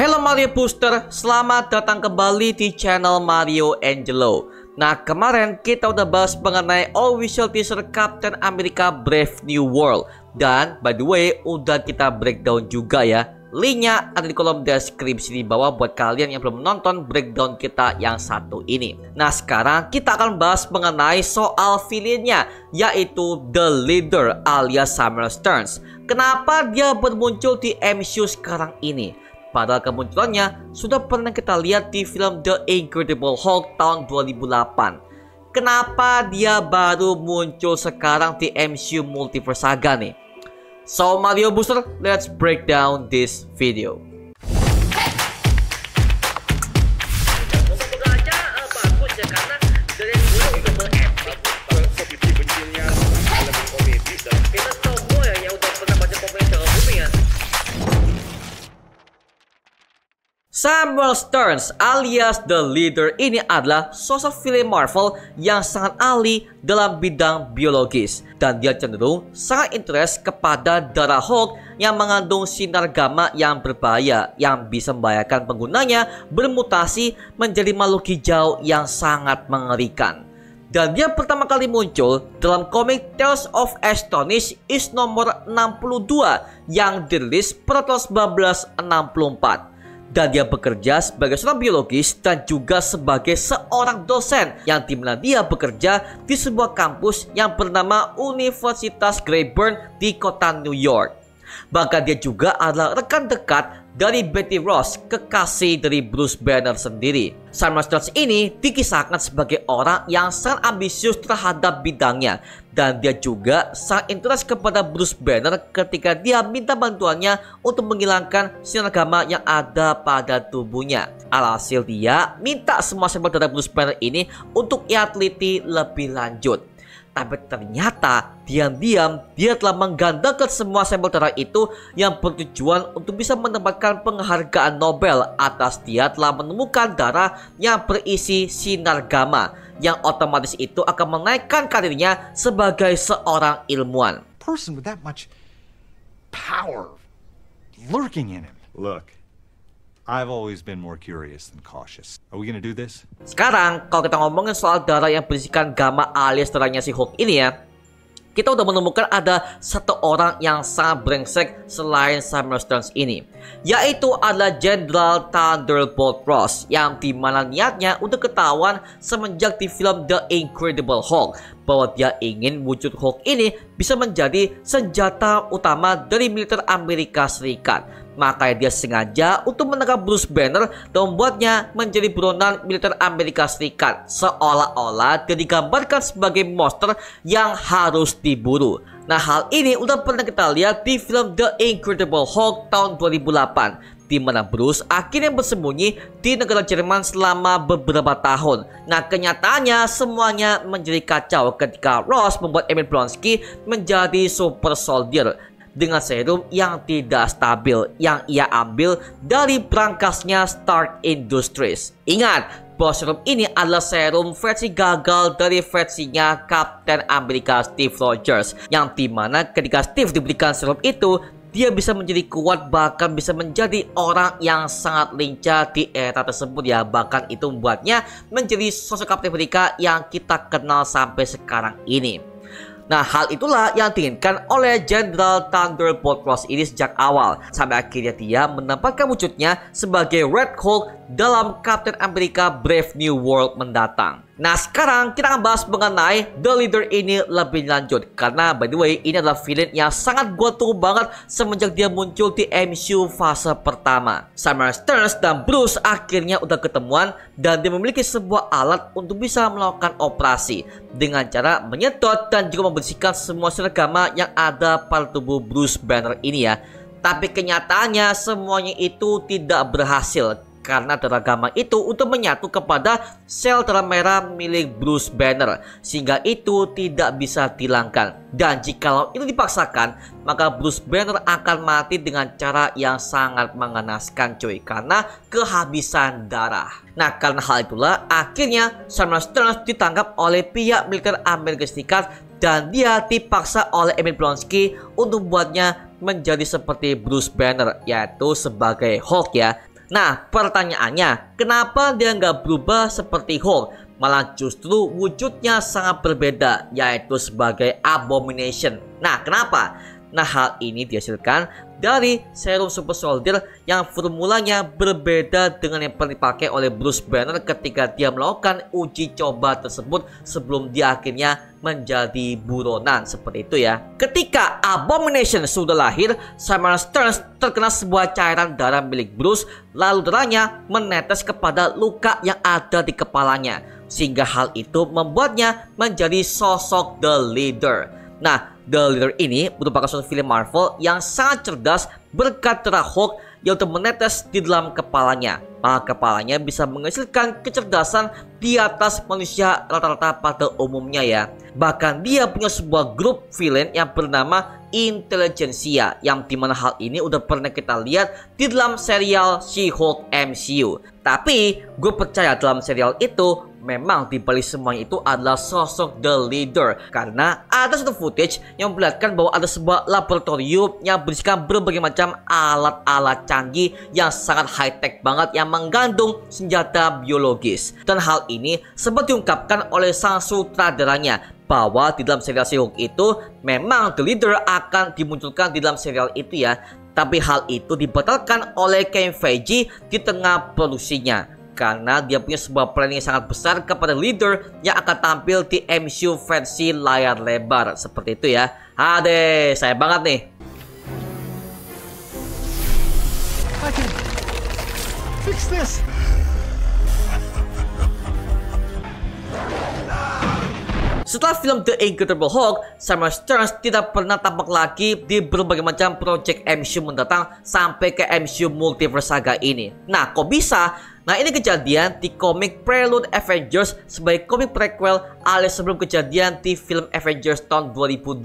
Halo Mario Booster, selamat datang kembali di channel Mario Angelo. Nah, kemarin kita udah bahas mengenai official teaser Captain America Brave New World. Dan by the way, udah kita breakdown juga ya. Linknya ada di kolom deskripsi di bawah buat kalian yang belum nonton breakdown kita yang satu ini. Nah, sekarang kita akan bahas mengenai soal villainnya, yaitu The Leader alias Samuel Stearns. Kenapa dia bermuncul di MCU sekarang ini? Padahal kemunculannya sudah pernah kita lihat di film The Incredible Hulk tahun 2008. Kenapa dia baru muncul sekarang di MCU Multiverse Saga nih? So Mario Booster, let's break down this video. Samuel Stearns alias The Leader ini adalah sosok villain Marvel yang sangat ahli dalam bidang biologis. Dan dia cenderung sangat interest kepada darah Hulk yang mengandung sinar gamma yang berbahaya, yang bisa membahayakan penggunanya bermutasi menjadi makhluk hijau yang sangat mengerikan. Dan dia pertama kali muncul dalam komik Tales of Astonish is nomor 62 yang dirilis pada tahun 1964. Dan dia bekerja sebagai seorang biologis dan juga sebagai seorang dosen yang dimana dia bekerja di sebuah kampus yang bernama Universitas Greyburn di kota New York. Bahkan dia juga adalah rekan dekat dari Betty Ross, kekasih dari Bruce Banner sendiri. Samuel Stearns ini dikisahkan sebagai orang yang sangat ambisius terhadap bidangnya. Dan dia juga sangat interest kepada Bruce Banner ketika dia minta bantuannya untuk menghilangkan sinar gamma yang ada pada tubuhnya. Alhasil dia minta semua sampel darah Bruce Banner ini untuk ia teliti lebih lanjut. Tapi ternyata diam-diam dia telah menggandakan semua sampel darah itu yang bertujuan untuk bisa mendapatkan penghargaan Nobel atas dia telah menemukan darah yang berisi sinar gamma, yang otomatis itu akan menaikkan karirnya sebagai seorang ilmuwan. Person with that much power lurking in him. Look, I've always been more curious than cautious. Are we gonna do this? Sekarang kalau kita ngomongin soal darah yang berisikan gamma alias darahnya si Hulk ini ya, kita udah menemukan ada satu orang yang sangat brengsek selain Samuel Stearns ini, yaitu adalah General Thunderbolt Ross, yang dimana niatnya udah ketahuan semenjak di film The Incredible Hulk bahwa dia ingin wujud Hulk ini bisa menjadi senjata utama dari militer Amerika Serikat. Makanya dia sengaja untuk menangkap Bruce Banner dan membuatnya menjadi buronan militer Amerika Serikat, seolah-olah dia digambarkan sebagai monster yang harus diburu. Nah, hal ini udah pernah kita lihat di film The Incredible Hulk tahun 2008, di mana Bruce akhirnya bersembunyi di negara Jerman selama beberapa tahun. Nah, kenyataannya semuanya menjadi kacau ketika Ross membuat Emil Blonsky menjadi super soldier dengan serum yang tidak stabil yang ia ambil dari berangkasnya Stark Industries. Ingat, bahwa serum ini adalah serum versi gagal dari versinya Captain America Steve Rogers, yang dimana ketika Steve diberikan serum itu, dia bisa menjadi kuat, bahkan bisa menjadi orang yang sangat lincah di era tersebut ya. Bahkan itu membuatnya menjadi sosok Captain America yang kita kenal sampai sekarang ini. Nah, hal itulah yang diinginkan oleh General Thunderbolt Ross ini sejak awal, sampai akhirnya dia mendapatkan wujudnya sebagai Red Hulk dalam Captain America Brave New World mendatang. Nah, sekarang kita akan bahas mengenai The Leader ini lebih lanjut, karena by the way ini adalah villain yang sangat gue tunggu banget semenjak dia muncul di MCU fase pertama. Samuel Stearns dan Bruce akhirnya udah ketemuan dan dia memiliki sebuah alat untuk bisa melakukan operasi dengan cara menyedot dan juga membersihkan semua sinar gamma yang ada pada tubuh Bruce Banner ini ya. Tapi kenyataannya semuanya itu tidak berhasil, karena darah gamma itu untuk menyatu kepada sel darah merah milik Bruce Banner, sehingga itu tidak bisa dihilangkan. Dan jikalau itu dipaksakan, maka Bruce Banner akan mati dengan cara yang sangat mengenaskan cuy, karena kehabisan darah. Nah, karena hal itulah akhirnya Samuel Stearns ditangkap oleh pihak militer Amerika Serikat dan dia dipaksa oleh Emil Blonsky untuk membuatnya menjadi seperti Bruce Banner, yaitu sebagai Hulk ya. Nah, pertanyaannya, kenapa dia nggak berubah seperti Hulk? Malah justru wujudnya sangat berbeda, yaitu sebagai Abomination. Nah, kenapa? Nah, hal ini dihasilkan dari serum Super Soldier yang formulanya berbeda dengan yang pernah dipakai oleh Bruce Banner ketika dia melakukan uji coba tersebut sebelum dia akhirnya menjadi buronan, seperti itu ya. Ketika Abomination sudah lahir, Simon Stearns terkena sebuah cairan darah milik Bruce, lalu darahnya menetes kepada luka yang ada di kepalanya, sehingga hal itu membuatnya menjadi sosok The Leader. Nah, The Leader ini merupakan suatu film Marvel yang sangat cerdas berkat darah Hulk yang menetes di dalam kepalanya. Maka kepalanya bisa menghasilkan kecerdasan di atas manusia rata-rata pada umumnya ya. Bahkan dia punya sebuah grup villain yang bernama Intelligentsia, yang dimana hal ini udah pernah kita lihat di dalam serial She-Hulk MCU. Tapi gue percaya dalam serial itu memang dibalik semuanya itu adalah sosok The Leader, karena ada satu footage yang memperlihatkan bahwa ada sebuah laboratorium yang berisikan berbagai macam alat-alat canggih yang sangat high-tech banget yang mengandung senjata biologis. Dan hal ini sempat diungkapkan oleh sang sutradaranya bahwa di dalam serial She-Hulk itu memang The Leader akan dimunculkan di dalam serial itu ya. Tapi hal itu dibatalkan oleh Kevin Feige di tengah produksinya, karena dia punya sebuah planning yang sangat besar kepada Leader yang akan tampil di MCU versi layar lebar, seperti itu ya. Ade, saya banget nih. I can fix this. Setelah film The Incredible Hulk, Simon Stearns tidak pernah tampak lagi di berbagai macam project MCU mendatang sampai ke MCU Multiverse Saga ini. Nah, kok bisa? Nah, ini kejadian di komik Prelude Avengers sebagai komik prequel alias sebelum kejadian di film Avengers tahun 2012,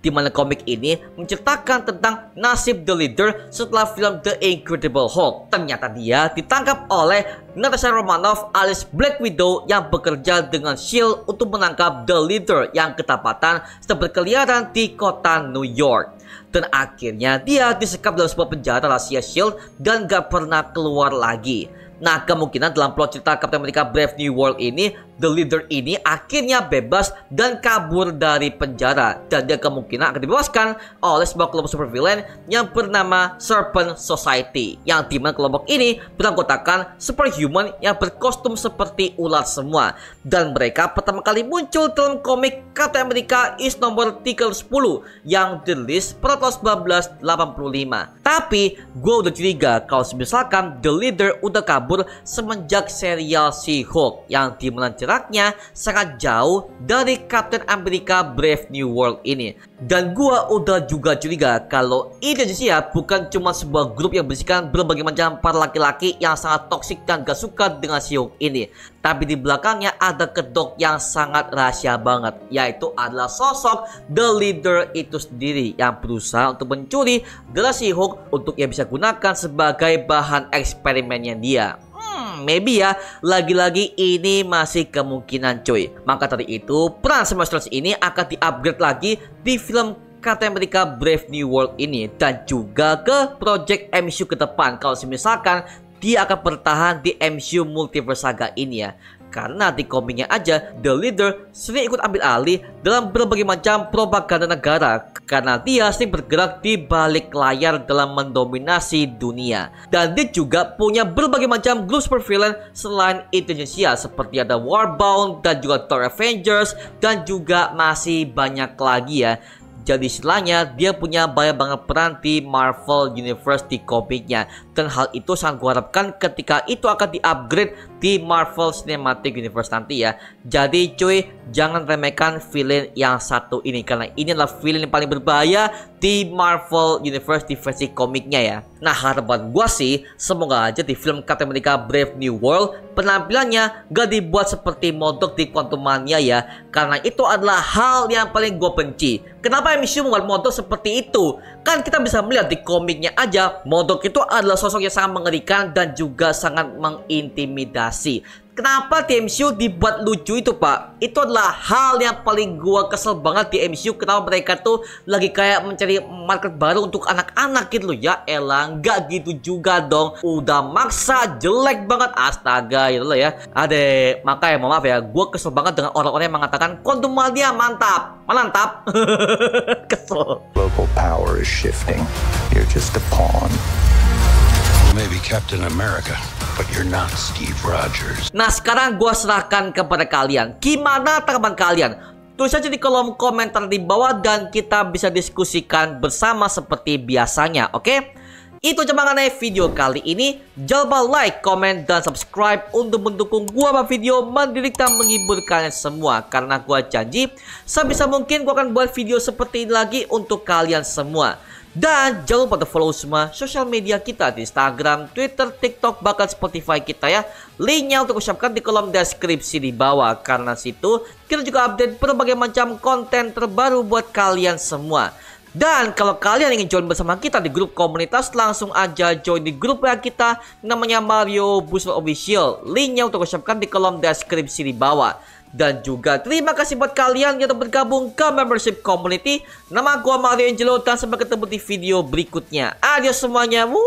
di mana komik ini menceritakan tentang nasib The Leader setelah film The Incredible Hulk. Ternyata dia ditangkap oleh Natasha Romanoff alias Black Widow yang bekerja dengan S.H.I.E.L.D. untuk menangkap The Leader yang kedapatan sedang berkeliaran di kota New York. Dan akhirnya dia disekap dalam sebuah penjara rahasia S.H.I.E.L.D. dan gak pernah keluar lagi. Nah, kemungkinan dalam plot cerita Captain America Brave New World ini, The Leader ini akhirnya bebas dan kabur dari penjara. Dan dia kemungkinan akan dibebaskan oleh sebuah kelompok supervillain yang bernama Serpent Society, yang dimana kelompok ini beranggotakan superhuman yang berkostum seperti ular semua. Dan mereka pertama kali muncul dalam komik Captain America is nomor 310 yang dirilis pada tahun 1985. Tapi gue udah curiga kalau misalkan The Leader udah kabur semenjak serial She-Hulk, yang dimana jaraknya sangat jauh dari Captain America Brave New World ini. Dan gua udah juga curiga kalau Intelligentsia bukan cuma sebuah grup yang berisikan berbagai macam para laki-laki yang sangat toksik dan gak suka dengan She-Hulk ini, tapi di belakangnya ada kedok yang sangat rahasia banget, yaitu adalah sosok The Leader itu sendiri yang berusaha untuk mencuri darah She-Hulk untuk ia bisa gunakan sebagai bahan eksperimennya dia. Maybe ya, lagi-lagi ini masih kemungkinan cuy. Maka dari itu peran Simon Stearns ini akan di-upgrade lagi di film Captain America Brave New World ini, dan juga ke project MCU ke depan kalau misalkan dia akan bertahan di MCU Multiverse Saga ini ya. Karena di komiknya aja The Leader sering ikut ambil alih dalam berbagai macam propaganda negara, karena dia sering bergerak di balik layar dalam mendominasi dunia. Dan dia juga punya berbagai macam grup supervillain selain Intelligentsia, seperti ada Warbound dan juga Thor Avengers, dan juga masih banyak lagi ya. Jadi istilahnya dia punya banyak banget peran di Marvel Universe di komiknya. Dan hal itu sangat gue harapkan ketika itu akan di-upgrade di Marvel Cinematic Universe nanti ya. Jadi cuy, jangan remehkan villain yang satu ini, karena ini adalah villain yang paling berbahaya di Marvel Universe di versi komiknya ya. Nah, harapan gue sih semoga aja di film Captain America Brave New World penampilannya gak dibuat seperti MODOK di Quantumania ya, karena itu adalah hal yang paling gue benci. Kenapa MCU membuat MODOK seperti itu? Kan kita bisa melihat di komiknya aja, MODOK itu adalah sosok yang sangat mengerikan dan juga sangat mengintimidasi. Kenapa di MCU dibuat lucu itu, Pak? Itu adalah hal yang paling gua kesel banget di MCU. Kenapa mereka tuh lagi kayak mencari market baru untuk anak-anak gitu loh. Ya elah, nggak gitu juga dong. Udah maksa, jelek banget. Astaga, gitu loh ya. Makanya maaf ya, gua kesel banget dengan orang-orang yang mengatakan Quantum Mania mantap. Mantap. Kesel. Local power is shifting. You're just a pawn. You may be Captain America, but you're not Steve Rogers. Nah, sekarang gue serahkan kepada kalian. Gimana tanggapan kalian? Tulis aja di kolom komentar di bawah dan kita bisa diskusikan bersama seperti biasanya, oke? Itu aja mengenai video kali ini. Jangan lupa like, comment, dan subscribe untuk mendukung gua sama video mendidik dan menghibur kalian semua. Karena gua janji, sebisa mungkin gua akan buat video seperti ini lagi untuk kalian semua. Dan jangan lupa follow semua sosial media kita di Instagram, Twitter, TikTok, bahkan Spotify kita ya. Linknya untuk ucapkan di kolom deskripsi di bawah. Karena situ kita juga update berbagai macam konten terbaru buat kalian semua. Dan kalau kalian ingin join bersama kita di grup komunitas, langsung aja join di grup WA kita namanya Mario Buslo Official. Linknya untuk ucapkan di kolom deskripsi di bawah. Dan juga terima kasih buat kalian yang telah bergabung ke membership community. Nama gua Mario Angelo dan sampai ketemu di video berikutnya. Adios semuanya. Woo!